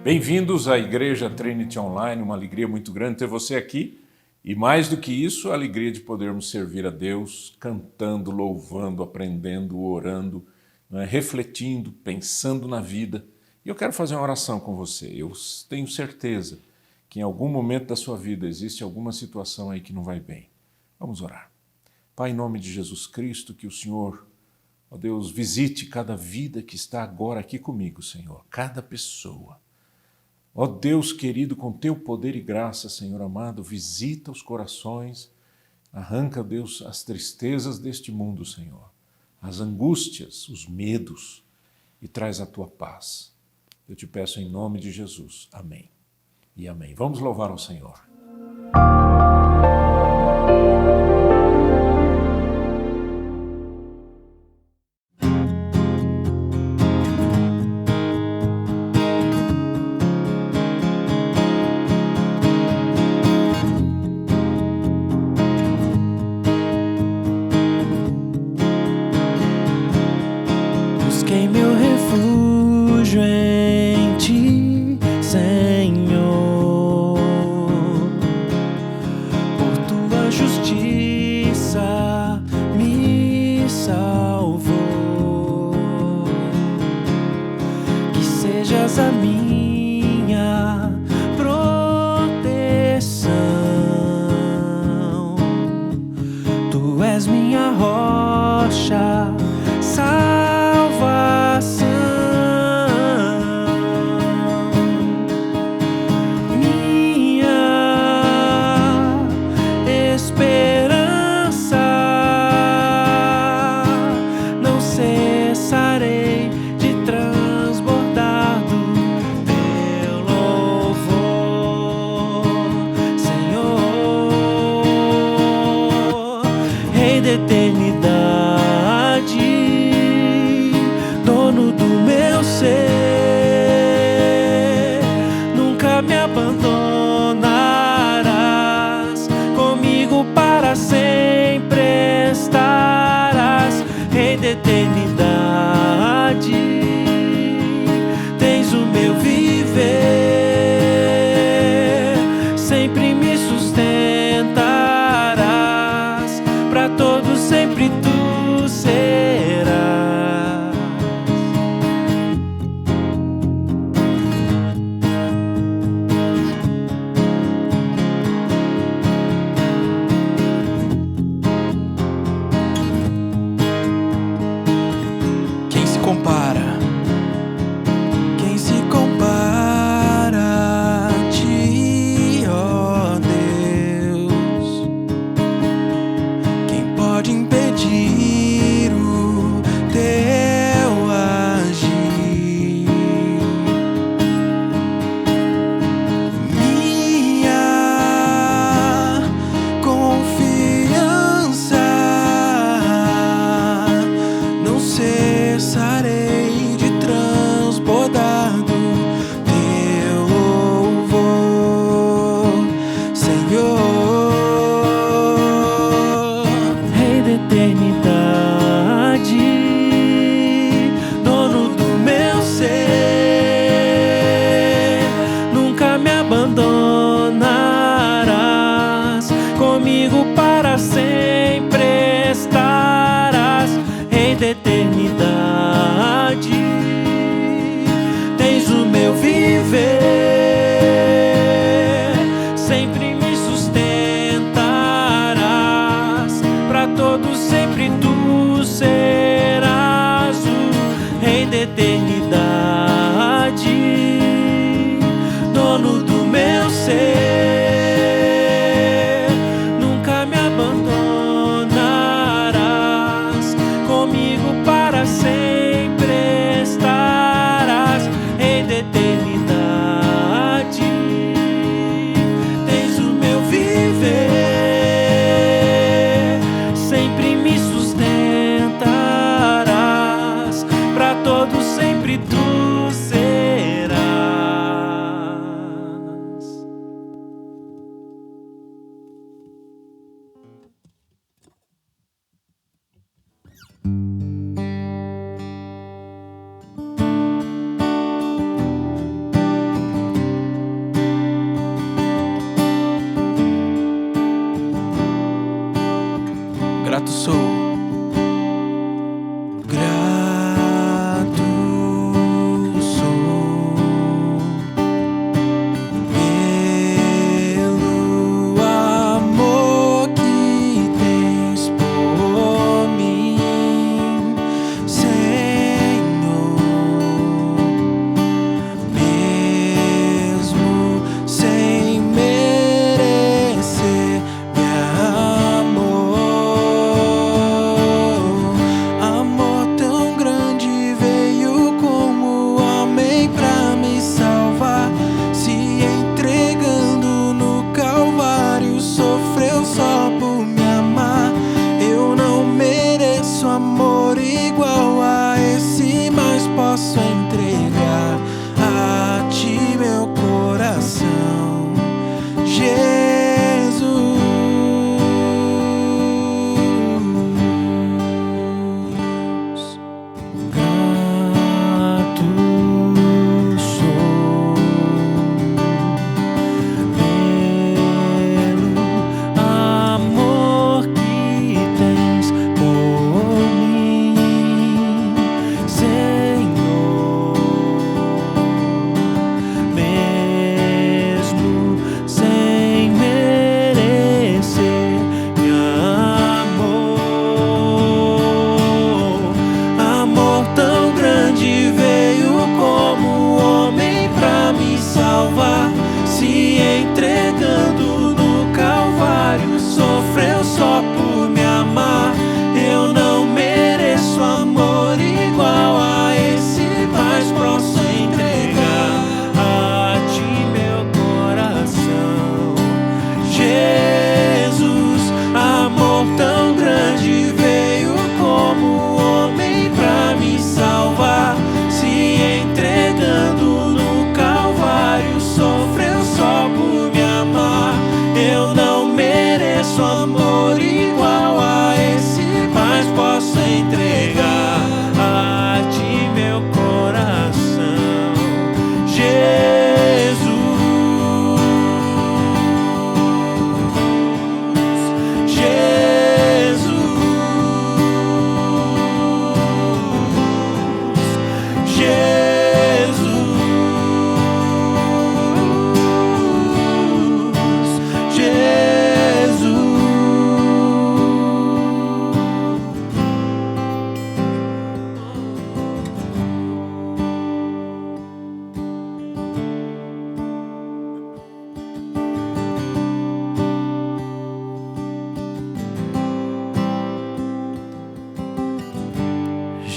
Bem-vindos à Igreja Trinity Online, uma alegria muito grande ter você aqui e mais do que isso, a alegria de podermos servir a Deus cantando, louvando, aprendendo, orando, refletindo, pensando na vida. E eu quero fazer uma oração com você. Eu tenho certeza que em algum momento da sua vida existe alguma situação aí que não vai bem. Vamos orar. Pai, em nome de Jesus Cristo, que o Senhor, ó Deus, visite cada vida que está agora aqui comigo, Senhor, cada pessoa. Ó Deus querido, com teu poder e graça, Senhor amado, visita os corações, arranca, Deus, as tristezas deste mundo, Senhor, as angústias, os medos e traz a tua paz. Eu te peço em nome de Jesus. Amém e amém. Vamos louvar ao Senhor. Busquei meu refúgio em ti, Senhor. Por tua justiça me salvou. Que sejas a minha proteção. Tu és minha rocha, salvação, minha esperança. Não cessarei de transbordar do teu louvor, Senhor, Rei da eternidade, dono do meu ser, nunca me abandonarás, comigo para sempre estarás, Rei da eternidade, tens o meu viver, sempre me sustentarás, para todos sempre tu serás. Quem se compara? Quem se compara a ti, ó Deus? Quem pode impedir o teu agir? Minha confiança, não cessarei de transbordar do teu louvor, Senhor, Rei da eternidade, dono do meu ser, nunca me abandonarás, comigo para sempre estarás, Rei da eternidade, tens o meu viver, sempre me sustentarás, para todos sempre tu serás o Rei da eternidade, dono do meu ser, nunca me abandonarás, comigo para sempre estarás, Rei da eternidade, tens o meu viver, sempre me sustentarás, para todos sempre tu serás.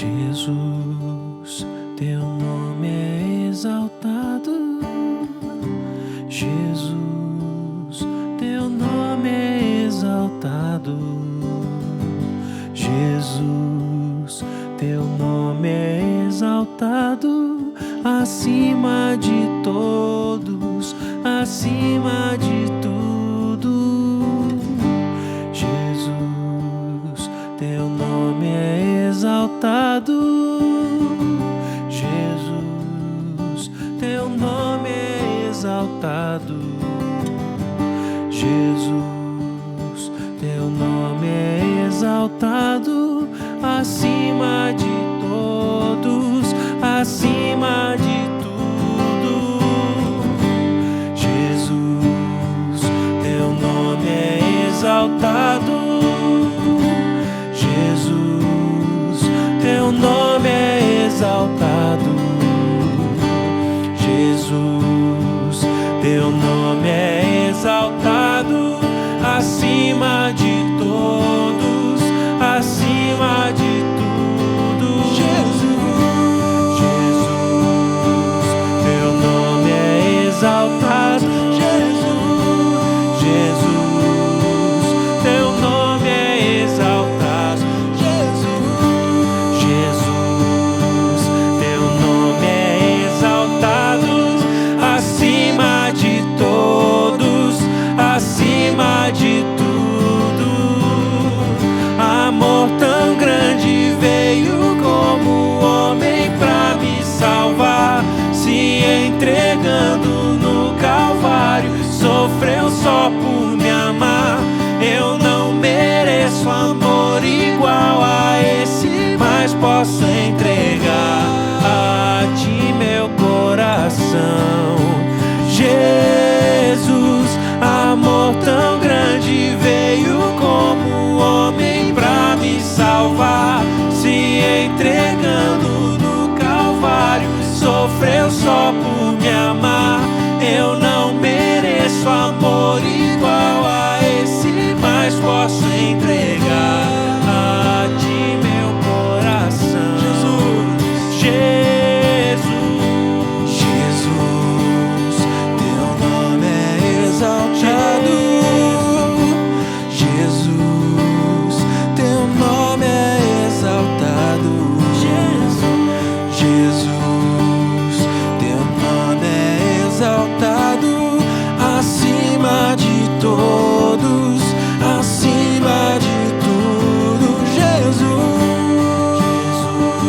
Jesus, teu nome é exaltado. Jesus, teu nome é exaltado. Jesus, teu nome é exaltado acima de todos, acima de tudo. Jesus, teu nome é exaltado. Jesus, teu nome é exaltado. Jesus, teu nome é exaltado acima de todos, acima de tudo. Jesus, teu nome é exaltado. Jesus, teu nome é exaltado. Jesus, teu nome é exaltado acima de todos, acima de tudo. Jesus, Jesus, teu nome é exaltado. Jesus, Jesus, teu nome é exaltado. Jesus, Jesus, teu nome é exaltado acima de todos, acima de tudo. Amor tão grande veio como homem pra me salvar, se entregando no Calvário, sofreu só por me amar. Eu não mereço amor igual a esse, mas posso entregar a ti meu coração. Jesus, amor tão grande veio como homem pra me salvar, se entregando no Calvário, sofreu só por me amar. Eu não mereço amor igual a esse, mas posso entregar a ti meu coração. Jesus, Jesus, teu nome é exaltado. Jesus, teu nome é exaltado. Jesus, teu nome é exaltado acima de todos, acima de tudo. Jesus, Jesus,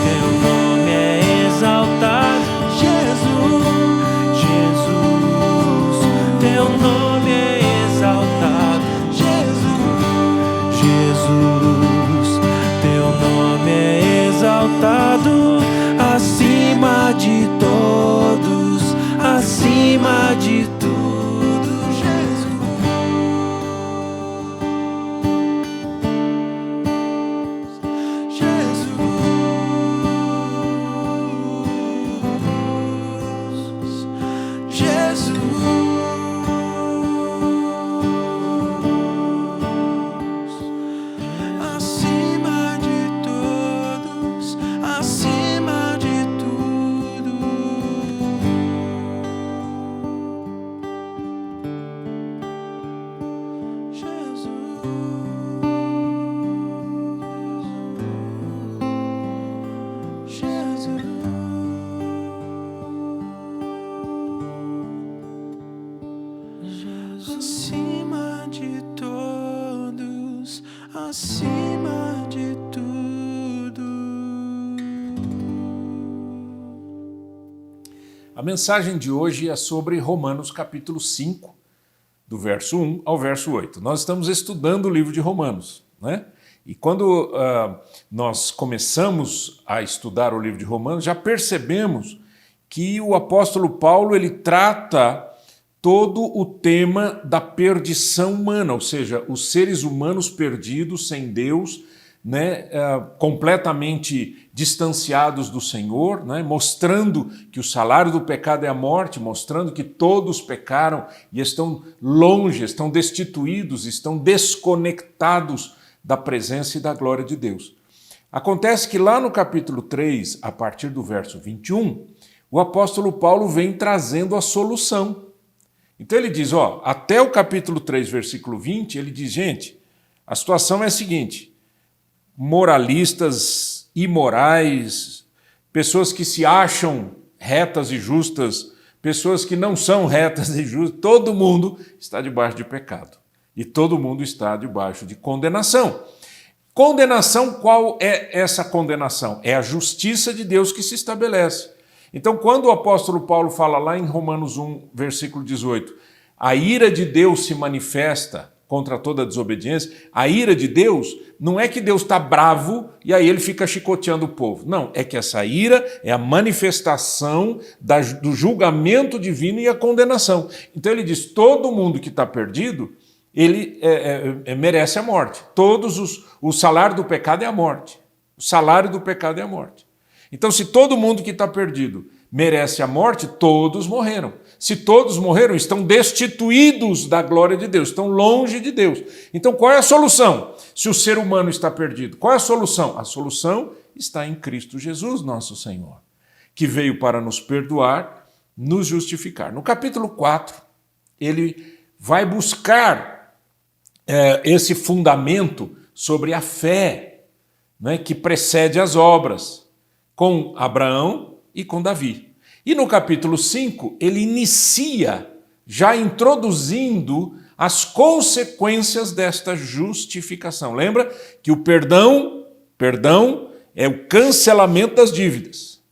teu nome é exaltado. Jesus, Jesus, teu nome é exaltado. Jesus, Jesus, teu nome é exaltado acima de todos, acima de tudo. Acima de todos, acima de tudo. Acima de todos, acima de tudo. A mensagem de hoje é sobre Romanos capítulo 5, do verso 1 ao verso 8. Nós estamos estudando o livro de Romanos, né? E quando nós começamos a estudar o livro de Romanos, já percebemos que o apóstolo Paulo ele trata todo o tema da perdição humana, ou seja, os seres humanos perdidos sem Deus, né, completamente distanciados do Senhor, né, mostrando que o salário do pecado é a morte, mostrando que todos pecaram e estão longe, estão destituídos, estão desconectados da presença e da glória de Deus. Acontece que lá no capítulo 3, a partir do verso 21, o apóstolo Paulo vem trazendo a solução. Então ele diz, até o capítulo 3, versículo 20, ele diz, gente, a situação é a seguinte, moralistas, imorais, pessoas que se acham retas e justas, pessoas que não são retas e justas, todo mundo está debaixo de pecado. E todo mundo está debaixo de condenação. Condenação, qual é essa condenação? É a justiça de Deus que se estabelece. Então, quando o apóstolo Paulo fala lá em Romanos 1, versículo 18, a ira de Deus se manifesta contra toda desobediência, a ira de Deus não é que Deus está bravo e aí ele fica chicoteando o povo. Não, é que essa ira é a manifestação do julgamento divino e a condenação. Então ele diz, todo mundo que está perdido, ele merece a morte. O salário do pecado é a morte. O salário do pecado é a morte. Então, se todo mundo que está perdido merece a morte, todos morreram. Se todos morreram, estão destituídos da glória de Deus, estão longe de Deus. Então, qual é a solução? Se o ser humano está perdido, qual é a solução? A solução está em Cristo Jesus, nosso Senhor, que veio para nos perdoar, nos justificar. No capítulo 4, ele vai buscar esse fundamento sobre a fé, né, que precede as obras, com Abraão e com Davi. E no capítulo 5, ele inicia já introduzindo as consequências desta justificação. Lembra que o perdão é o cancelamento das dívidas.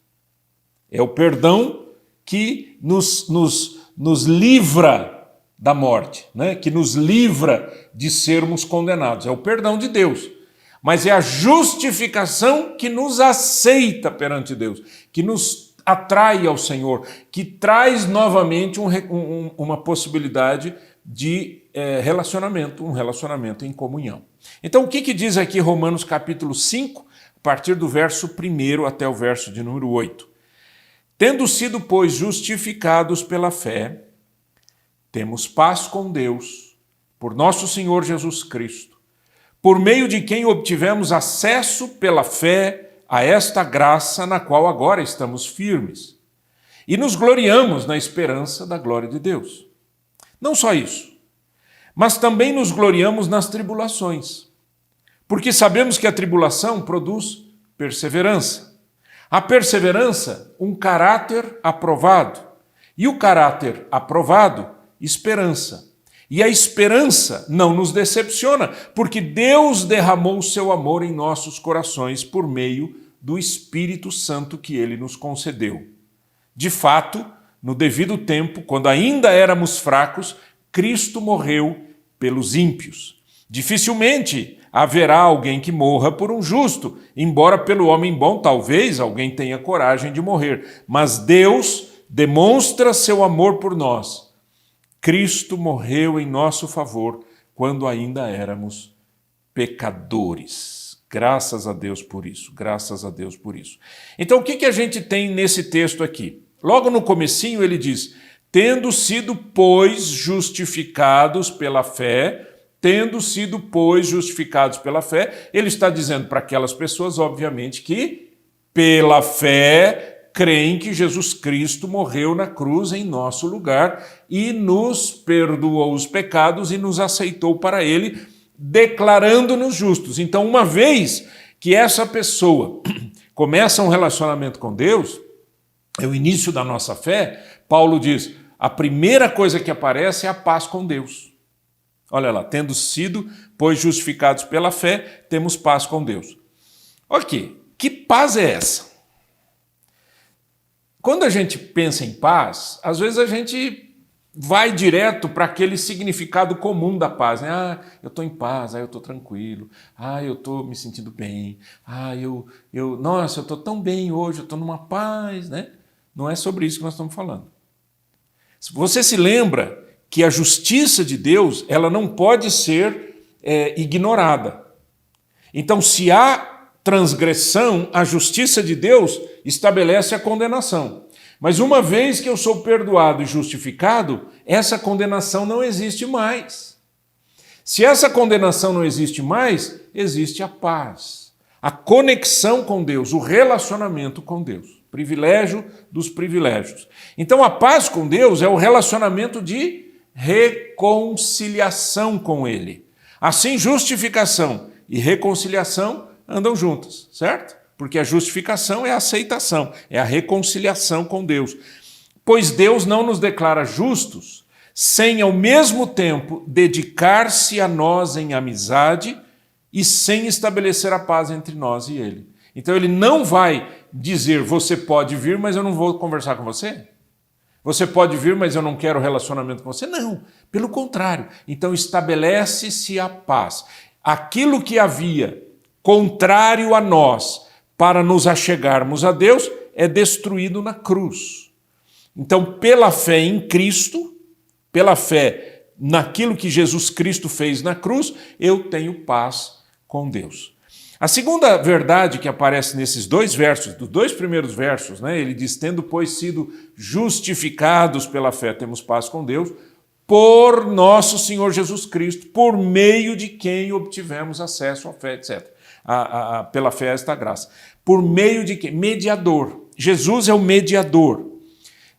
É o perdão que nos livra da morte, né? Que nos livra de sermos condenados. É o perdão de Deus. Mas é a justificação que nos aceita perante Deus, que nos atrai ao Senhor, que traz novamente uma possibilidade de relacionamento, um relacionamento em comunhão. Então, o que diz aqui Romanos capítulo 5, a partir do verso 1 até o verso de número 8? Tendo sido, pois, justificados pela fé, temos paz com Deus, por nosso Senhor Jesus Cristo, por meio de quem obtivemos acesso pela fé a esta graça na qual agora estamos firmes. E nos gloriamos na esperança da glória de Deus. Não só isso, mas também nos gloriamos nas tribulações, porque sabemos que a tribulação produz perseverança. A perseverança, um caráter aprovado. E o caráter aprovado, esperança. E a esperança não nos decepciona, porque Deus derramou o seu amor em nossos corações por meio do Espírito Santo que Ele nos concedeu. De fato, no devido tempo, quando ainda éramos fracos, Cristo morreu pelos ímpios. Dificilmente haverá alguém que morra por um justo, embora pelo homem bom talvez alguém tenha coragem de morrer. Mas Deus demonstra seu amor por nós. Cristo morreu em nosso favor quando ainda éramos pecadores. Graças a Deus por isso, graças a Deus por isso. Então o que a gente tem nesse texto aqui? Logo no comecinho ele diz, tendo sido, pois, justificados pela fé, ele está dizendo para aquelas pessoas, obviamente, que pela fé creem que Jesus Cristo morreu na cruz em nosso lugar e nos perdoou os pecados e nos aceitou para Ele, declarando-nos justos. Então, uma vez que essa pessoa começa um relacionamento com Deus, é o início da nossa fé, Paulo diz, a primeira coisa que aparece é a paz com Deus. Olha lá, tendo sido, pois, justificados pela fé, temos paz com Deus. Ok, que paz é essa? Quando a gente pensa em paz, às vezes a gente vai direto para aquele significado comum da paz, né? Ah, eu estou em paz, eu estou tranquilo, eu estou me sentindo bem, nossa, eu estou tão bem hoje, eu estou numa paz, né? Não é sobre isso que nós estamos falando. Você se lembra que a justiça de Deus, ela não pode ser ignorada. Então, se há transgressão, a justiça de Deus estabelece a condenação. Mas uma vez que eu sou perdoado e justificado, essa condenação não existe mais. Se essa condenação não existe mais, existe a paz. A conexão com Deus, o relacionamento com Deus. Privilégio dos privilégios. Então a paz com Deus é o relacionamento de reconciliação com Ele. Assim, justificação e reconciliação andam juntas, certo? Porque a justificação é a aceitação, é a reconciliação com Deus. Pois Deus não nos declara justos sem, ao mesmo tempo, dedicar-se a nós em amizade e sem estabelecer a paz entre nós e Ele. Então Ele não vai dizer, você pode vir, mas eu não vou conversar com você. Você pode vir, mas eu não quero relacionamento com você. Não, pelo contrário. Então estabelece-se a paz. Aquilo que havia contrário a nós para nos achegarmos a Deus é destruído na cruz. Então, pela fé em Cristo, pela fé naquilo que Jesus Cristo fez na cruz, eu tenho paz com Deus. A segunda verdade que aparece nesses dois versos, dos dois primeiros versos, né, ele diz, tendo, pois, sido justificados pela fé, temos paz com Deus, por nosso Senhor Jesus Cristo, por meio de quem obtivemos acesso à fé, etc. Pela fé a esta graça. Por meio de quem? Mediador. Jesus é o mediador.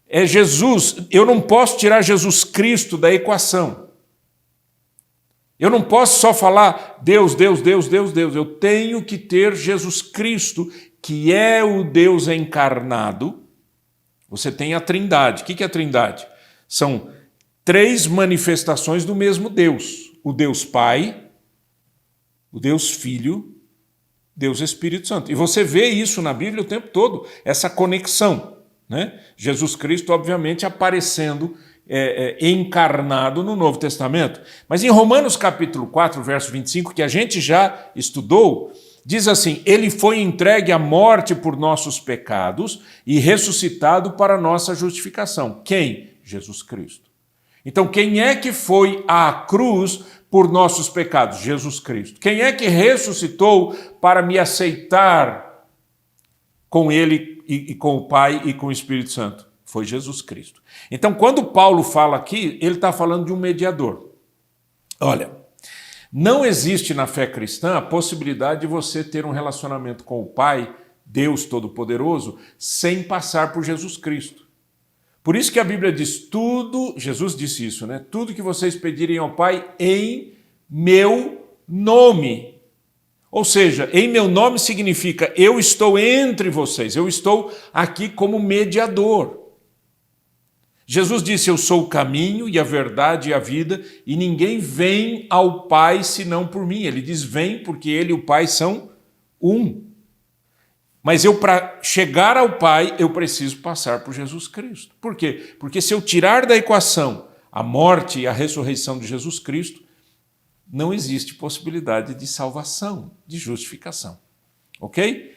É Jesus, eu não posso tirar Jesus Cristo da equação. Eu não posso só falar Deus, Deus, Deus, Deus, Deus. Eu tenho que ter Jesus Cristo, que é o Deus encarnado. Você tem a Trindade. O que é a Trindade? São 3 manifestações do mesmo Deus. O Deus Pai, o Deus Filho, Deus Espírito Santo. E você vê isso na Bíblia o tempo todo, essa conexão, né? Jesus Cristo, obviamente, aparecendo encarnado no Novo Testamento. Mas em Romanos capítulo 4, verso 25, que a gente já estudou, diz assim, ele foi entregue à morte por nossos pecados e ressuscitado para nossa justificação. Quem? Jesus Cristo. Então, quem é que foi à cruz por nossos pecados? Jesus Cristo. Quem é que ressuscitou para me aceitar com Ele e com o Pai e com o Espírito Santo? Foi Jesus Cristo. Então, quando Paulo fala aqui, ele está falando de um mediador. Olha, não existe na fé cristã a possibilidade de você ter um relacionamento com o Pai, Deus Todo-Poderoso, sem passar por Jesus Cristo. Por isso que a Bíblia diz tudo, Jesus disse isso, né? Tudo que vocês pedirem ao Pai em meu nome. Ou seja, em meu nome significa eu estou entre vocês, eu estou aqui como mediador. Jesus disse, eu sou o caminho e a verdade e a vida, e ninguém vem ao Pai senão por mim. Ele diz, vem, porque ele e o Pai são um. Mas para chegar ao Pai, eu preciso passar por Jesus Cristo. Por quê? Porque se eu tirar da equação a morte e a ressurreição de Jesus Cristo, não existe possibilidade de salvação, de justificação. Ok?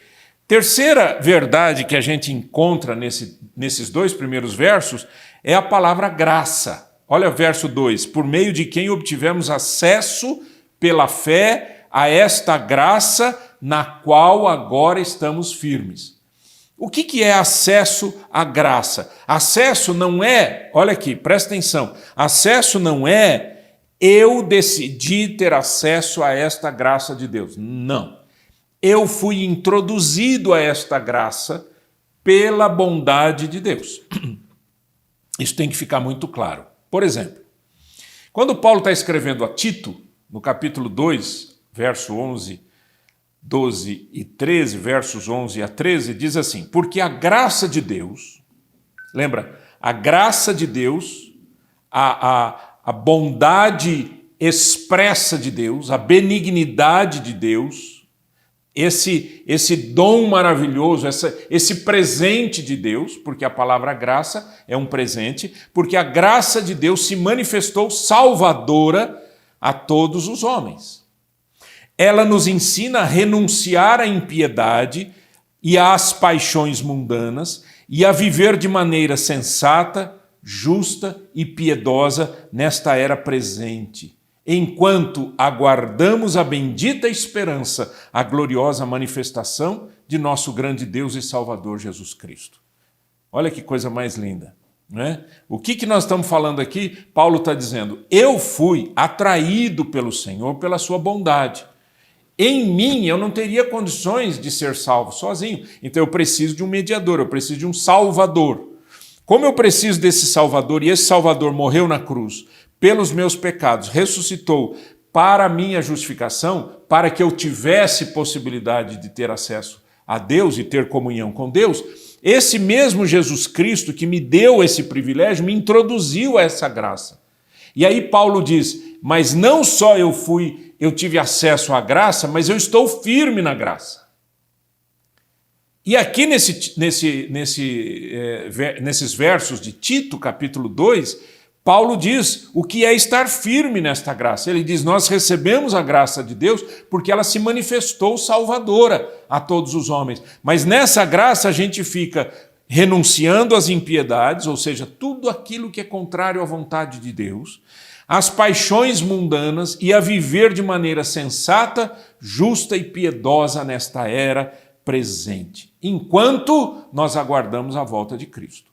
Terceira verdade que a gente encontra nesses 2 primeiros versos é a palavra graça. Olha o verso 2. Por meio de quem obtivemos acesso pela fé a esta graça na qual agora estamos firmes. O que é acesso à graça? Acesso não é, olha aqui, presta atenção, acesso não é eu decidi ter acesso a esta graça de Deus. Não. Eu fui introduzido a esta graça pela bondade de Deus. Isso tem que ficar muito claro. Por exemplo, quando Paulo está escrevendo a Tito, no capítulo 2, verso 11, 12 e 13, versos 11 a 13, diz assim, porque a graça de Deus, lembra, a graça de Deus, a bondade expressa de Deus, a benignidade de Deus, esse dom maravilhoso, esse presente de Deus, porque a palavra graça é um presente, porque a graça de Deus se manifestou salvadora a todos os homens. Ela nos ensina a renunciar à impiedade e às paixões mundanas e a viver de maneira sensata, justa e piedosa nesta era presente, enquanto aguardamos a bendita esperança, a gloriosa manifestação de nosso grande Deus e Salvador Jesus Cristo. Olha que coisa mais linda, não é? O que nós estamos falando aqui? Paulo está dizendo, eu fui atraído pelo Senhor pela sua bondade. Em mim, eu não teria condições de ser salvo sozinho. Então eu preciso de um mediador, eu preciso de um salvador. Como eu preciso desse salvador, e esse salvador morreu na cruz pelos meus pecados, ressuscitou para a minha justificação, para que eu tivesse possibilidade de ter acesso a Deus e ter comunhão com Deus, esse mesmo Jesus Cristo que me deu esse privilégio, me introduziu a essa graça. E aí Paulo diz, mas não só eu tive acesso à graça, mas eu estou firme na graça. E aqui nesses versos de Tito, capítulo 2, Paulo diz o que é estar firme nesta graça. Ele diz, nós recebemos a graça de Deus porque ela se manifestou salvadora a todos os homens. Mas nessa graça a gente fica renunciando às impiedades, ou seja, tudo aquilo que é contrário à vontade de Deus, às paixões mundanas e a viver de maneira sensata, justa e piedosa nesta era presente, enquanto nós aguardamos a volta de Cristo.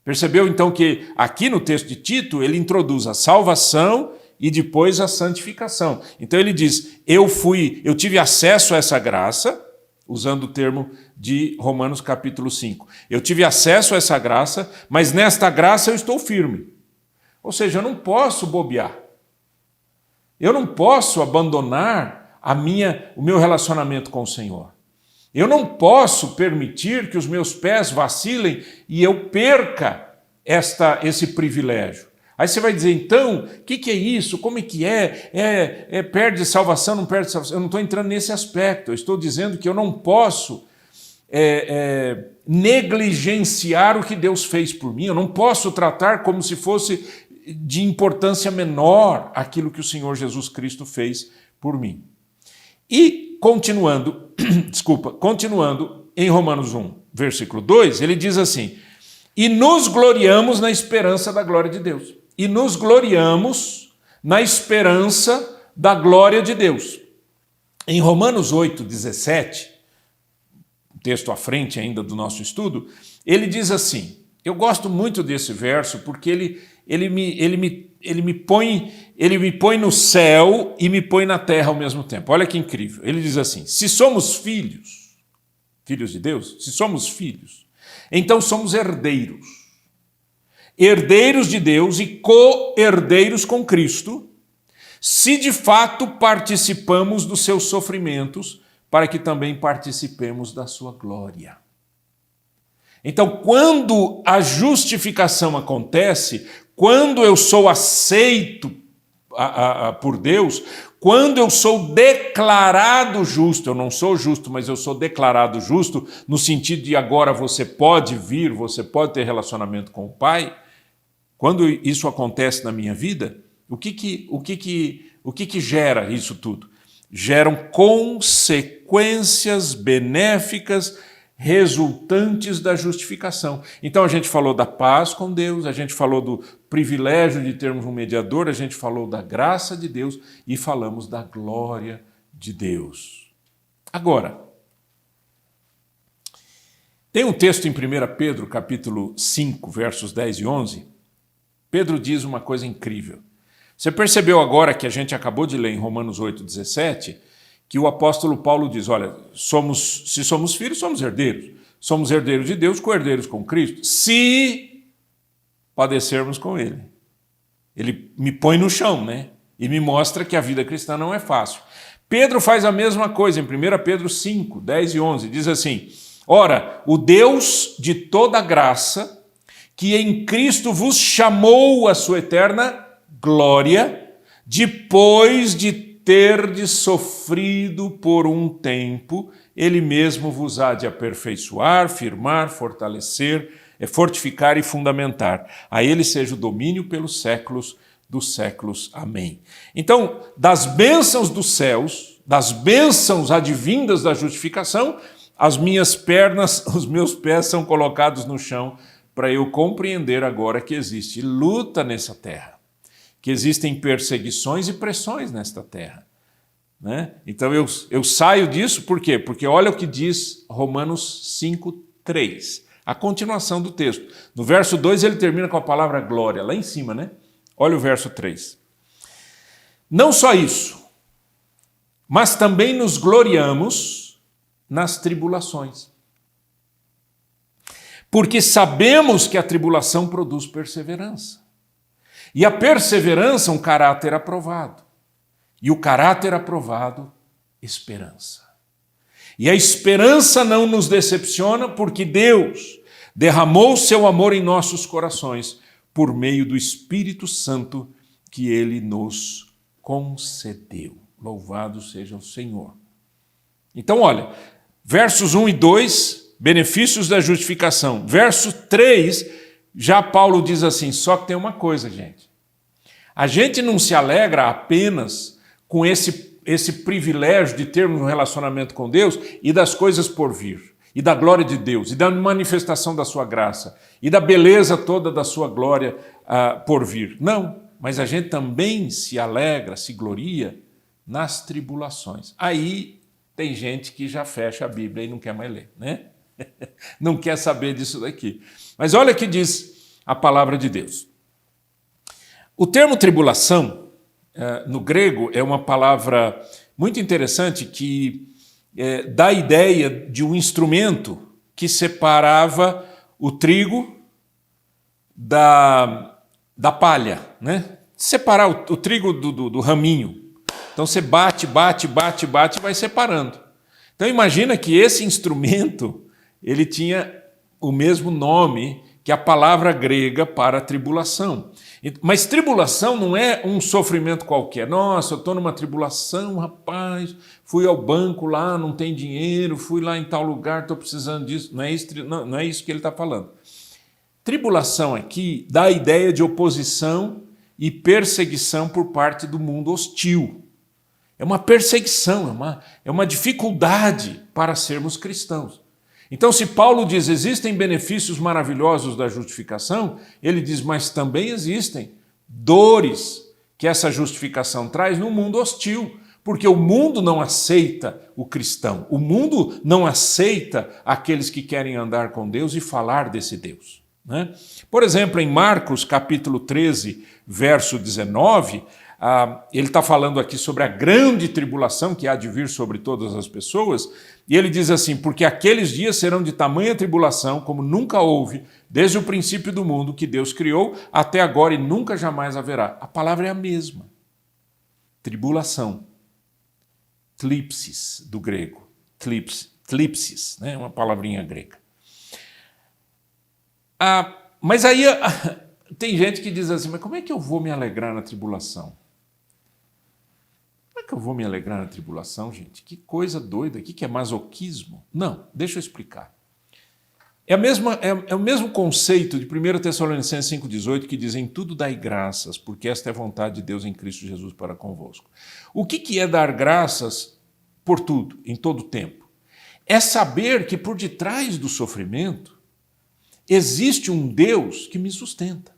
Percebeu então que aqui no texto de Tito ele introduz a salvação e depois a santificação. Então ele diz, eu tive acesso a essa graça, usando o termo de Romanos capítulo 5. Eu tive acesso a essa graça, mas nesta graça eu estou firme. Ou seja, eu não posso bobear. Eu não posso abandonar o meu relacionamento com o Senhor. Eu não posso permitir que os meus pés vacilem e eu perca esse privilégio. Aí você vai dizer, então, o que é isso? Como é que é? Perde salvação, não perde salvação? Eu não estou entrando nesse aspecto. Eu estou dizendo que eu não posso negligenciar o que Deus fez por mim. Eu não posso tratar como se fosse de importância menor aquilo que o Senhor Jesus Cristo fez por mim. E continuando em Romanos 1, versículo 2, ele diz assim, e nos gloriamos na esperança da glória de Deus. E nos gloriamos na esperança da glória de Deus. Em Romanos 8, 17, texto à frente ainda do nosso estudo, ele diz assim, eu gosto muito desse verso porque ele me põe no céu e me põe na terra ao mesmo tempo. Olha que incrível. Ele diz assim, se somos filhos de Deus, se somos filhos, então somos herdeiros. Herdeiros de Deus e co-herdeiros com Cristo, se de fato participamos dos seus sofrimentos, para que também participemos da sua glória. Então, quando a justificação acontece, quando eu sou aceito por Deus, quando eu sou declarado justo, eu não sou justo, mas eu sou declarado justo, no sentido de agora você pode vir, você pode ter relacionamento com o Pai, quando isso acontece na minha vida, o que gera isso tudo? Geram consequências benéficas resultantes da justificação. Então a gente falou da paz com Deus, a gente falou do privilégio de termos um mediador, a gente falou da graça de Deus e falamos da glória de Deus. Agora, tem um texto em 1 Pedro, capítulo 5, versos 10 e 11. Pedro diz uma coisa incrível. Você percebeu agora que a gente acabou de ler em Romanos 8, 17, que o apóstolo Paulo diz, olha, se somos filhos, somos herdeiros. Somos herdeiros de Deus, co-herdeiros com Cristo, se padecermos com Ele. Ele me põe no chão, né? E me mostra que a vida cristã não é fácil. Pedro faz a mesma coisa em 1 Pedro 5, 10 e 11. Diz assim, ora, o Deus de toda graça, que em Cristo vos chamou à sua eterna glória, depois de terdes sofrido por um tempo, ele mesmo vos há de aperfeiçoar, firmar, fortalecer, fortificar e fundamentar. A ele seja o domínio pelos séculos dos séculos. Amém. Então, das bênçãos dos céus, das bênçãos advindas da justificação, as minhas pernas, os meus pés são colocados no chão para eu compreender agora que existe luta nessa terra, que existem perseguições e pressões nesta terra. Né? Então eu saio disso, por quê? Porque olha o que diz Romanos 5, 3, a continuação do texto. No verso 2 ele termina com a palavra glória, lá em cima, né? Olha o verso 3. Não só isso, mas também nos gloriamos nas tribulações. Porque sabemos que a tribulação produz perseverança. E a perseverança, um caráter aprovado. E o caráter aprovado, esperança. E a esperança não nos decepciona, porque Deus derramou seu amor em nossos corações por meio do Espírito Santo que Ele nos concedeu. Louvado seja o Senhor. Então, olha, versos 1 e 2, benefícios da justificação. Verso 3, já Paulo diz assim, só que tem uma coisa, gente. A gente não se alegra apenas com esse privilégio de termos um relacionamento com Deus e das coisas por vir, e da glória de Deus, e da manifestação da sua graça, e da beleza toda da sua glória por vir. Não, mas a gente também se alegra, se gloria nas tribulações. Aí tem gente que já fecha a Bíblia e não quer mais ler, né? Não quer saber disso daqui. Mas olha o que diz a palavra de Deus. O termo tribulação, no grego, é uma palavra muito interessante que dá a ideia de um instrumento que separava o trigo da palha, né? Separar o trigo do raminho. Então você bate e vai separando. Então imagina que esse instrumento, ele tinha o mesmo nome que a palavra grega para tribulação. Mas tribulação não é um sofrimento qualquer. Nossa, eu estou numa tribulação, rapaz, fui ao banco lá, não tem dinheiro, fui lá em tal lugar, estou precisando disso. Não é isso que ele está falando. Tribulação aqui dá a ideia de oposição e perseguição por parte do mundo hostil. É uma perseguição, é uma dificuldade para sermos cristãos. Então, se Paulo diz, existem benefícios maravilhosos da justificação, ele diz, mas também existem dores que essa justificação traz no mundo hostil, porque o mundo não aceita o cristão, o mundo não aceita aqueles que querem andar com Deus e falar desse Deus, né? Por exemplo, em Marcos, capítulo 13, verso 19, ele está falando aqui sobre a grande tribulação que há de vir sobre todas as pessoas, e ele diz assim, porque aqueles dias serão de tamanha tribulação como nunca houve, desde o princípio do mundo que Deus criou, até agora e nunca jamais haverá. A palavra é a mesma. Tribulação. Tlipsis, do grego. Tlipsis, né? Uma palavrinha grega. Mas aí tem gente que diz assim, mas como é que eu vou me alegrar na tribulação? Como é que eu vou me alegrar na tribulação, gente? Que coisa doida, o que é masoquismo? Não, deixa eu explicar. É o mesmo conceito de 1 Tessalonicenses 5,18 que diz, em tudo dai graças, porque esta é a vontade de Deus em Cristo Jesus para convosco. O que é dar graças por tudo, em todo tempo? É saber que por detrás do sofrimento existe um Deus que me sustenta.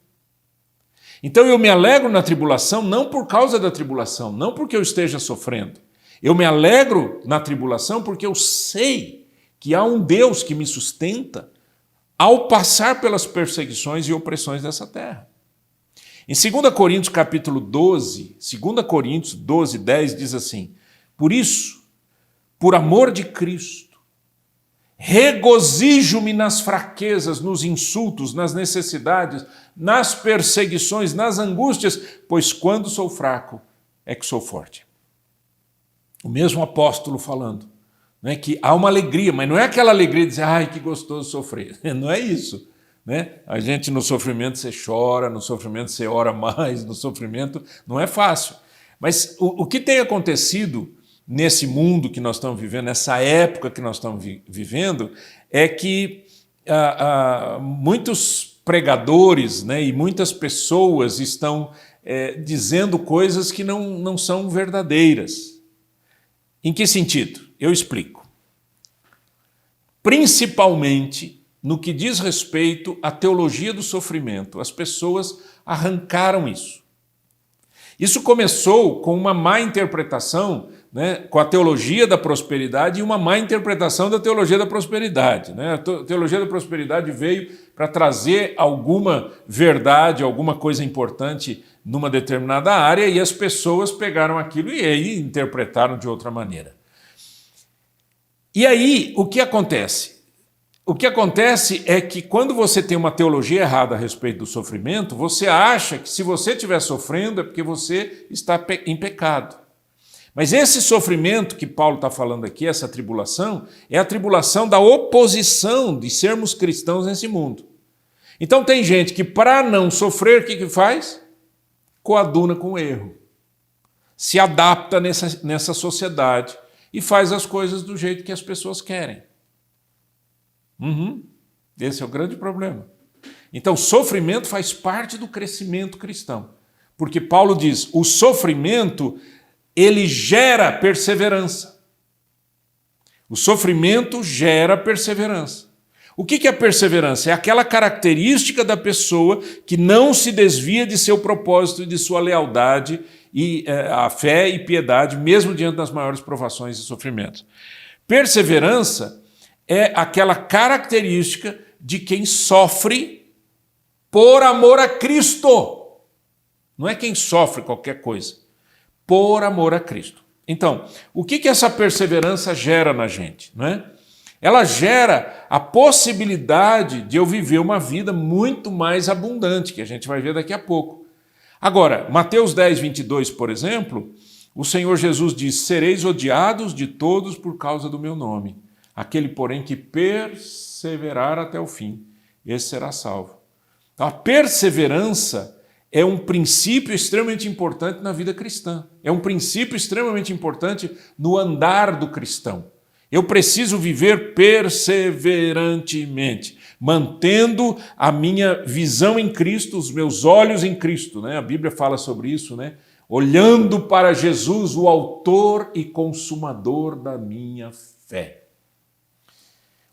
Então eu me alegro na tribulação não por causa da tribulação, não porque eu esteja sofrendo. Eu me alegro na tribulação porque eu sei que há um Deus que me sustenta ao passar pelas perseguições e opressões dessa terra. Em 2 Coríntios capítulo 12, 2 Coríntios 12, 10 diz assim, por isso, por amor de Cristo, regozijo-me nas fraquezas, nos insultos, nas necessidades, nas perseguições, nas angústias, pois quando sou fraco é que sou forte. O mesmo apóstolo falando, né, que há uma alegria, mas não é aquela alegria de dizer, ai, que gostoso sofrer. Não é isso. Né? A gente no sofrimento você chora, no sofrimento você ora mais, no sofrimento não é fácil. Mas o que tem acontecido nesse mundo que nós estamos vivendo, nessa época que nós estamos vivendo, é que muitos pregadores, né, e muitas pessoas estão dizendo coisas que não são verdadeiras. Em que sentido? Eu explico. Principalmente no que diz respeito à teologia do sofrimento, as pessoas arrancaram isso. Isso começou com uma má interpretação né, com a teologia da prosperidade e uma má interpretação da teologia da prosperidade. Né? A teologia da prosperidade veio para trazer alguma verdade, alguma coisa importante numa determinada área e as pessoas pegaram aquilo e aí interpretaram de outra maneira. E aí, o que acontece? O que acontece é que quando você tem uma teologia errada a respeito do sofrimento, você acha que se você estiver sofrendo é porque você está em pecado. Mas esse sofrimento que Paulo está falando aqui, essa tribulação, é a tribulação da oposição de sermos cristãos nesse mundo. Então tem gente que para não sofrer, o que faz? Coaduna com o erro. Se adapta nessa sociedade e faz as coisas do jeito que as pessoas querem. Esse é o grande problema. Então, sofrimento faz parte do crescimento cristão. Porque Paulo diz, o sofrimento, ele gera perseverança. O sofrimento gera perseverança. O que é perseverança? É aquela característica da pessoa que não se desvia de seu propósito e de sua lealdade e a fé e piedade, mesmo diante das maiores provações e sofrimentos. Perseverança é aquela característica de quem sofre por amor a Cristo. Não é quem sofre qualquer coisa. Por amor a Cristo. Então, o que essa perseverança gera na gente? Não é? Ela gera a possibilidade de eu viver uma vida muito mais abundante, que a gente vai ver daqui a pouco. Agora, Mateus 10, 22, por exemplo, o Senhor Jesus diz, sereis odiados de todos por causa do meu nome. Aquele, porém, que perseverar até o fim, esse será salvo. Então, a perseverança é um princípio extremamente importante na vida cristã. É um princípio extremamente importante no andar do cristão. Eu preciso viver perseverantemente, mantendo a minha visão em Cristo, os meus olhos em Cristo. Né? A Bíblia fala sobre isso, né? Olhando para Jesus, o autor e consumador da minha fé.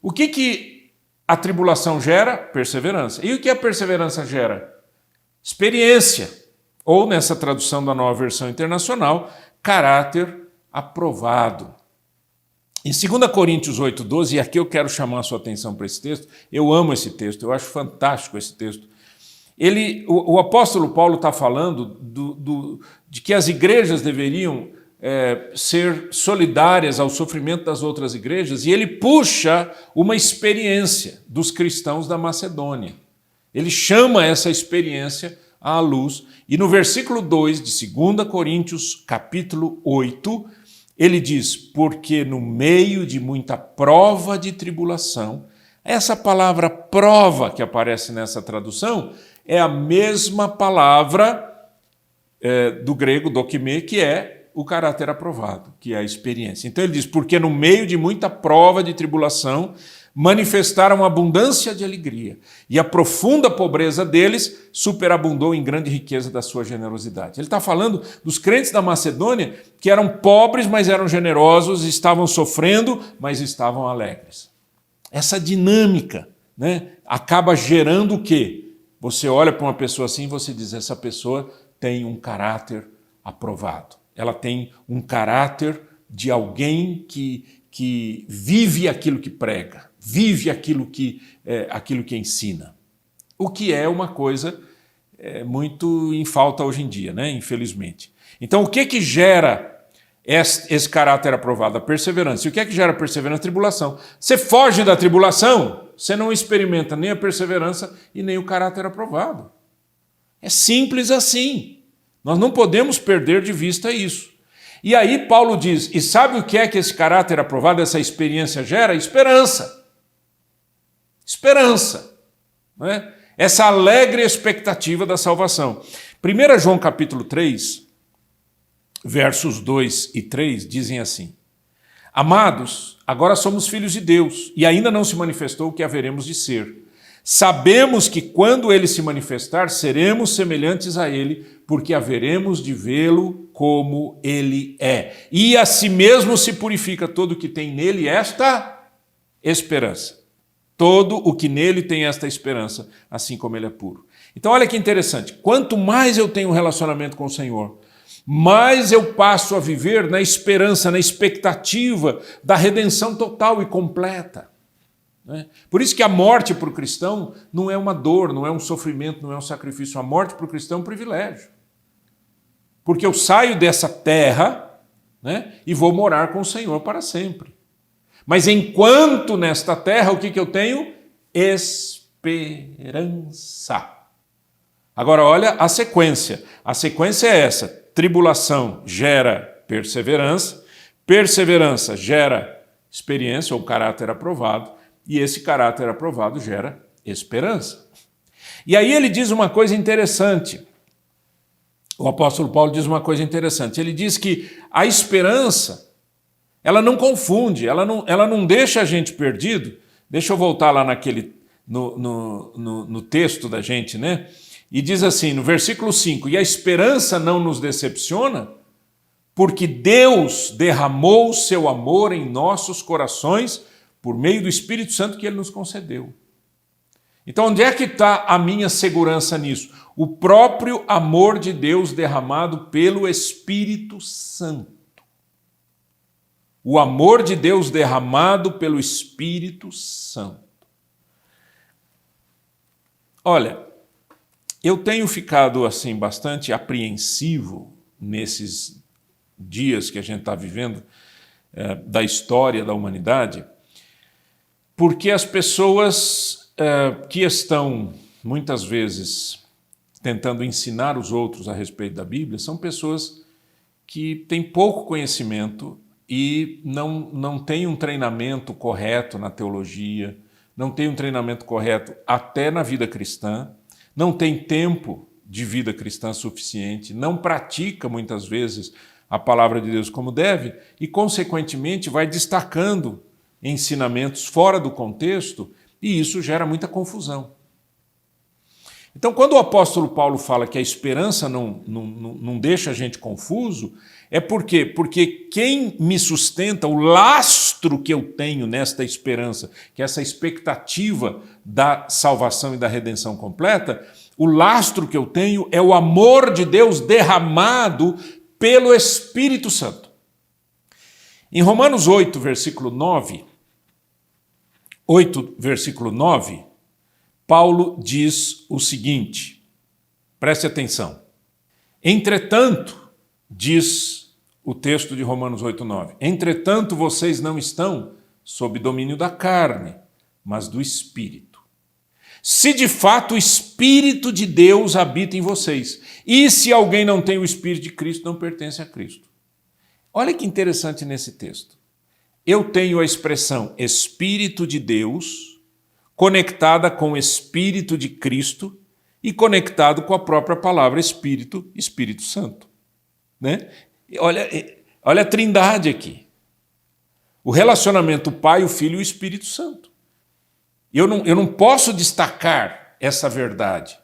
O que a tribulação gera? Perseverança. E o que a perseverança gera? Experiência. Ou, nessa tradução da Nova Versão Internacional, caráter aprovado. Em 2 Coríntios 8,12, e aqui eu quero chamar a sua atenção para esse texto, eu amo esse texto, eu acho fantástico esse texto. O apóstolo Paulo está falando de que as igrejas deveriam ser solidárias ao sofrimento das outras igrejas, e ele puxa uma experiência dos cristãos da Macedônia. Ele chama essa experiência à luz, e no versículo 2 de 2 Coríntios, capítulo 8, ele diz, porque no meio de muita prova de tribulação, essa palavra prova que aparece nessa tradução é a mesma palavra do grego dokime, que é o caráter aprovado, que é a experiência. Então ele diz, porque no meio de muita prova de tribulação, manifestaram abundância de alegria, e a profunda pobreza deles superabundou em grande riqueza da sua generosidade. Ele está falando dos crentes da Macedônia que eram pobres, mas eram generosos, estavam sofrendo, mas estavam alegres. Essa dinâmica, né, acaba gerando o quê? Você olha para uma pessoa assim e você diz, essa pessoa tem um caráter aprovado. Ela tem um caráter de alguém que vive aquilo que prega, vive aquilo que ensina. O que é uma coisa muito em falta hoje em dia, né? Infelizmente. Então, o que gera esse caráter aprovado? A perseverança. E o que gera a perseverança? A tribulação. Você foge da tribulação, você não experimenta nem a perseverança e nem o caráter aprovado. É simples assim. Nós não podemos perder de vista isso. E aí Paulo diz, e sabe o que é que esse caráter aprovado, essa experiência gera? Esperança. Esperança. Não é? Essa alegre expectativa da salvação. 1 João capítulo 3, versos 2 e 3 dizem assim, amados, agora somos filhos de Deus, e ainda não se manifestou o que haveremos de ser. Sabemos que quando ele se manifestar, seremos semelhantes a ele, porque haveremos de vê-lo como ele é. E a si mesmo se purifica todo o que tem nele esta esperança. Todo o que nele tem esta esperança, assim como ele é puro. Então olha que interessante, quanto mais eu tenho um relacionamento com o Senhor, mais eu passo a viver na esperança, na expectativa da redenção total e completa. Por isso que a morte para o cristão não é uma dor, não é um sofrimento, não é um sacrifício. A morte para o cristão é um privilégio. Porque eu saio dessa terra, e vou morar com o Senhor para sempre. Mas enquanto nesta terra, o que eu tenho? Esperança. Agora olha a sequência. A sequência é essa. Tribulação gera perseverança. Perseverança gera experiência ou caráter aprovado. E esse caráter aprovado gera esperança. E aí ele diz uma coisa interessante. O apóstolo Paulo diz uma coisa interessante. Ele diz que a esperança, ela não confunde, ela não deixa a gente perdido. Deixa eu voltar lá no texto da gente, E diz assim, no versículo 5, e a esperança não nos decepciona, porque Deus derramou o seu amor em nossos corações por meio do Espírito Santo que Ele nos concedeu. Então, onde é que está a minha segurança nisso? O próprio amor de Deus derramado pelo Espírito Santo. O amor de Deus derramado pelo Espírito Santo. Olha, eu tenho ficado assim bastante apreensivo nesses dias que a gente está vivendo da história da humanidade, porque as pessoas que estão muitas vezes tentando ensinar os outros a respeito da Bíblia são pessoas que têm pouco conhecimento e não têm um treinamento correto na teologia, não têm um treinamento correto até na vida cristã, não tem tempo de vida cristã suficiente, não pratica muitas vezes a palavra de Deus como deve e, consequentemente, vai destacando ensinamentos fora do contexto e isso gera muita confusão. Então, quando o apóstolo Paulo fala que a esperança não deixa a gente confuso, é por quê? Porque quem me sustenta, o lastro que eu tenho nesta esperança, que é essa expectativa da salvação e da redenção completa, o lastro que eu tenho é o amor de Deus derramado pelo Espírito Santo. Em Romanos 8, versículo 9, Paulo diz o seguinte, preste atenção. Entretanto, diz o texto de Romanos 8:9, entretanto vocês não estão sob domínio da carne, mas do Espírito. Se de fato o Espírito de Deus habita em vocês, e se alguém não tem o Espírito de Cristo, não pertence a Cristo. Olha que interessante nesse texto. Eu tenho a expressão Espírito de Deus conectada com o Espírito de Cristo e conectado com a própria palavra Espírito, Espírito Santo. Olha a trindade aqui. O relacionamento Pai, o Filho e o Espírito Santo. Eu não posso destacar essa verdade.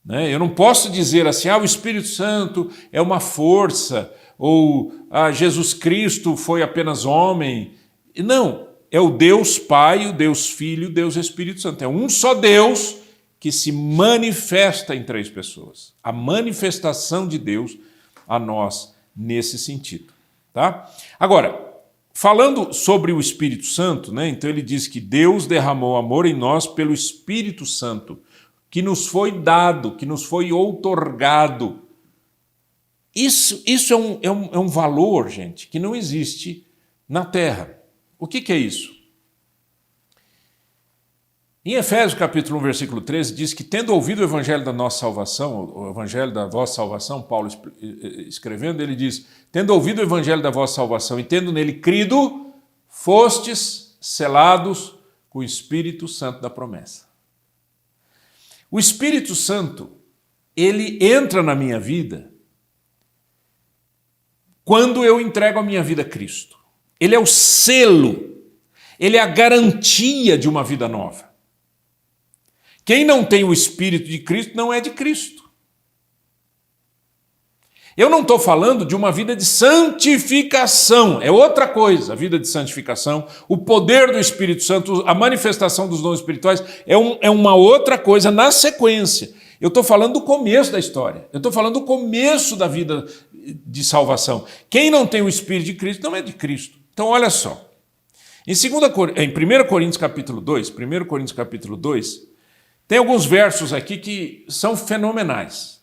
Eu não posso dizer assim, o Espírito Santo é uma força, ou Jesus Cristo foi apenas homem. Não, é o Deus Pai, o Deus Filho, o Deus Espírito Santo. É um só Deus que se manifesta em três pessoas. A manifestação de Deus a nós nesse sentido. Tá? Agora, falando sobre o Espírito Santo, então ele diz que Deus derramou amor em nós pelo Espírito Santo, que nos foi dado, que nos foi outorgado. Isso é um valor, gente, que não existe na Terra. O que é isso? Em Efésios capítulo 1, versículo 13, diz que tendo ouvido o evangelho da nossa salvação, o evangelho da vossa salvação, Paulo escrevendo, ele diz, tendo ouvido o evangelho da vossa salvação e tendo nele crido, fostes selados com o Espírito Santo da promessa. O Espírito Santo, ele entra na minha vida quando eu entrego a minha vida a Cristo. Ele é o selo, ele é a garantia de uma vida nova. Quem não tem o Espírito de Cristo não é de Cristo. Eu não estou falando de uma vida de santificação, é outra coisa, a vida de santificação, o poder do Espírito Santo, a manifestação dos dons espirituais é uma outra coisa na sequência. Eu estou falando do começo da história. Eu estou falando do começo da vida de salvação. Quem não tem o Espírito de Cristo não é de Cristo. Então, olha só. Em 1 Coríntios capítulo 2, tem alguns versos aqui que são fenomenais.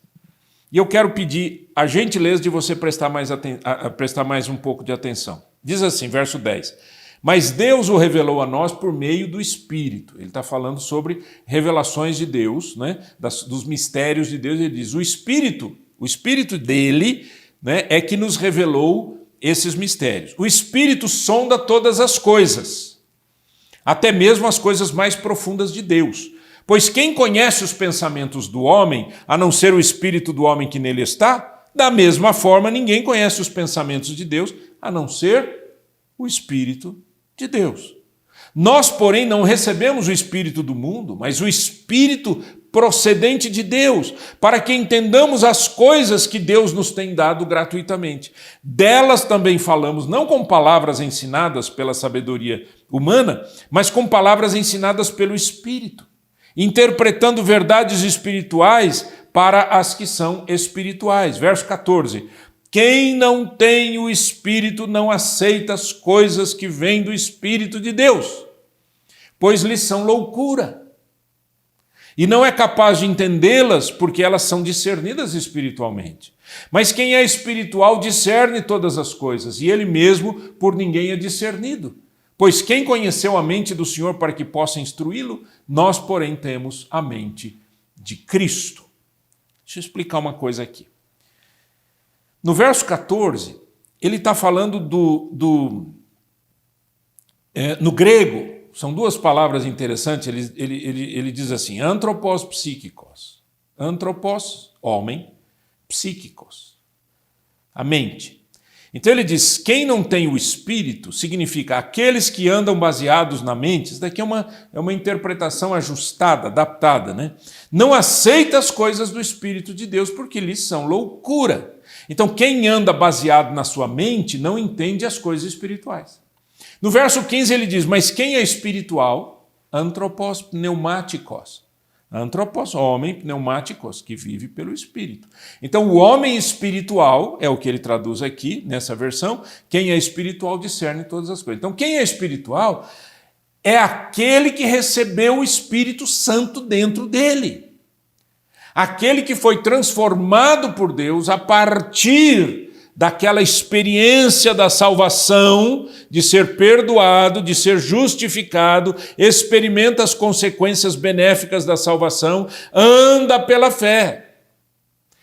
E eu quero pedir a gentileza de você prestar mais um pouco de atenção. Diz assim, verso 10. Mas Deus o revelou a nós por meio do Espírito. Ele está falando sobre revelações de Deus, né? Dos mistérios de Deus. Ele diz, o Espírito dele, né, é que nos revelou esses mistérios. O Espírito sonda todas as coisas, até mesmo as coisas mais profundas de Deus. Pois quem conhece os pensamentos do homem, a não ser o Espírito do homem que nele está, da mesma forma ninguém conhece os pensamentos de Deus, a não ser o Espírito de Deus. Nós, porém, não recebemos o Espírito do mundo, mas o Espírito procedente de Deus, para que entendamos as coisas que Deus nos tem dado gratuitamente. Delas também falamos, não com palavras ensinadas pela sabedoria humana, mas com palavras ensinadas pelo Espírito, interpretando verdades espirituais para as que são espirituais. Verso 14. Quem não tem o Espírito não aceita as coisas que vêm do Espírito de Deus, pois lhes são loucura. E não é capaz de entendê-las porque elas são discernidas espiritualmente. Mas quem é espiritual discerne todas as coisas, e ele mesmo por ninguém é discernido. Pois quem conheceu a mente do Senhor para que possa instruí-lo? Nós, porém, temos a mente de Cristo. Deixa eu explicar uma coisa aqui. No verso 14, ele está falando no grego, são duas palavras interessantes, ele diz assim, anthropos psíquicos. Anthropos, homem, psíquicos, a mente. Então ele diz, quem não tem o Espírito, significa aqueles que andam baseados na mente, isso daqui é uma interpretação ajustada, adaptada, né? Não aceita as coisas do Espírito de Deus porque lhes são loucura. Então quem anda baseado na sua mente não entende as coisas espirituais. No verso 15 ele diz, mas quem é espiritual? Anthropos pneumáticos. Anthropos, homem, pneumáticos, que vive pelo Espírito. Então o homem espiritual, é o que ele traduz aqui, nessa versão, quem é espiritual discerne todas as coisas. Então quem é espiritual é aquele que recebeu o Espírito Santo dentro dele. Aquele que foi transformado por Deus a partir daquela experiência da salvação, de ser perdoado, de ser justificado, experimenta as consequências benéficas da salvação, anda pela fé.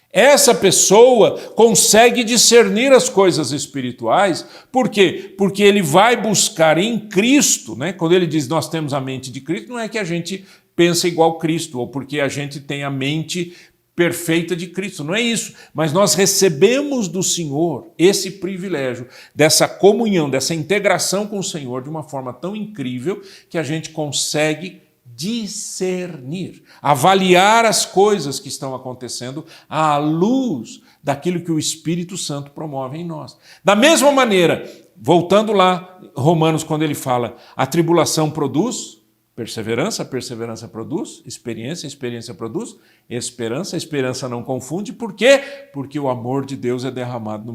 Essa pessoa consegue discernir as coisas espirituais, por quê? Porque ele vai buscar em Cristo, né? Quando ele diz nós temos a mente de Cristo, não é que a gente pensa igual Cristo, ou porque a gente tem a mente perfeita de Cristo, não é isso, mas nós recebemos do Senhor esse privilégio dessa comunhão, dessa integração com o Senhor de uma forma tão incrível que a gente consegue discernir, avaliar as coisas que estão acontecendo à luz daquilo que o Espírito Santo promove em nós. Da mesma maneira, voltando lá, Romanos, quando ele fala, a tribulação produz perseverança, a perseverança produz experiência, a experiência produz esperança, a esperança não confunde. Por quê? Porque o amor de Deus é derramado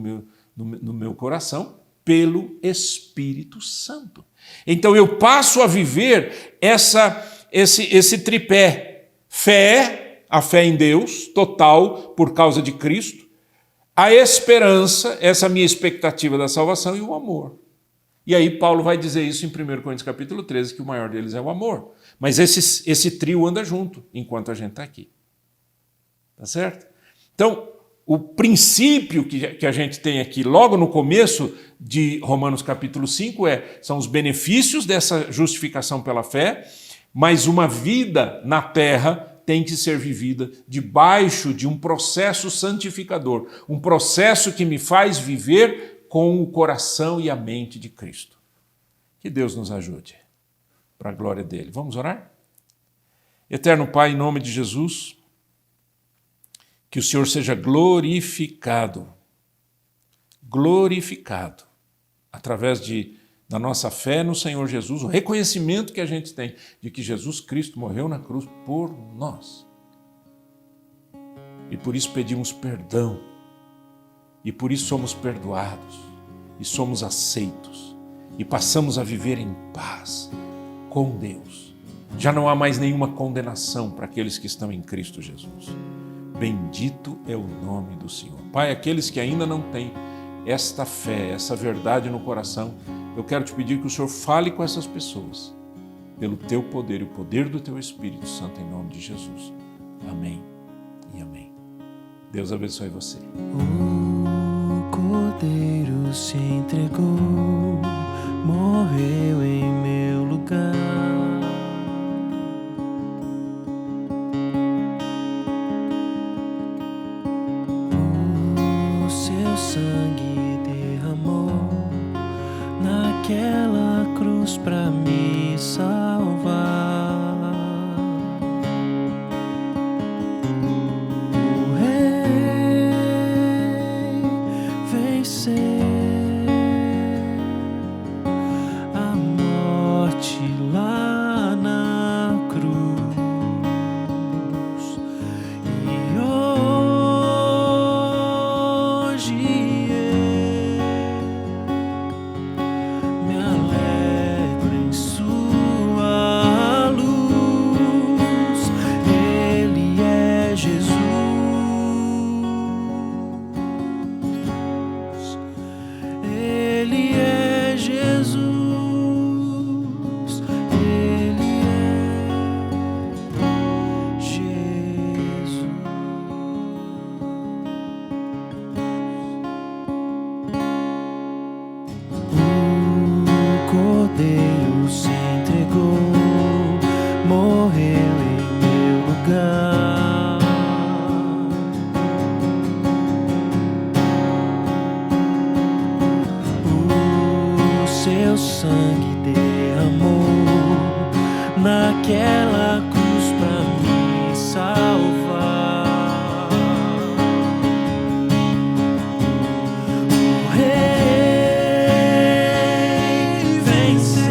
no meu coração pelo Espírito Santo. Então eu passo a viver esse tripé, fé, a fé em Deus, total, por causa de Cristo, a esperança, essa minha expectativa da salvação e o amor. E aí Paulo vai dizer isso em 1 Coríntios capítulo 13, que o maior deles é o amor. Mas esse trio anda junto enquanto a gente está aqui. Tá certo? Então, o princípio que a gente tem aqui logo no começo de Romanos capítulo 5 são os benefícios dessa justificação pela fé, mas uma vida na terra tem que ser vivida debaixo de um processo santificador, um processo que me faz viver com o coração e a mente de Cristo. Que Deus nos ajude, para a glória dele. Vamos orar? Eterno Pai, em nome de Jesus, que o Senhor seja glorificado, através da nossa fé no Senhor Jesus, o reconhecimento que a gente tem de que Jesus Cristo morreu na cruz por nós. E por isso pedimos perdão. E por isso somos perdoados. E somos aceitos. E passamos a viver em paz com Deus. Já não há mais nenhuma condenação para aqueles que estão em Cristo Jesus. Bendito é o nome do Senhor. Pai, aqueles que ainda não têm esta fé, essa verdade no coração, eu quero te pedir que o Senhor fale com essas pessoas, pelo teu poder e o poder do teu Espírito Santo, em nome de Jesus. Amém e amém. Deus abençoe você. O Cordeiro se entregou, morreu em meu lugar. O seu sangue derramou naquela cruz pra me salvar. O Rei venceu a morte lá na cruz, e hoje me alegro em sua luz. Ele é Jesus, Ele é Jesus, Ele é Jesus. O Cordeiro se entregou, morreu em meu lugar. O seu sangue derramou naquela cruz pra me salvar. O Rei venceu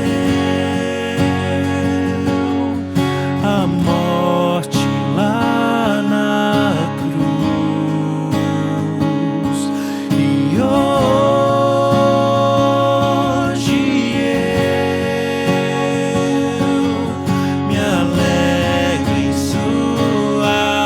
a morte lá na cruz, e hoje eu me alegro em sua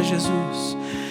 Jesus.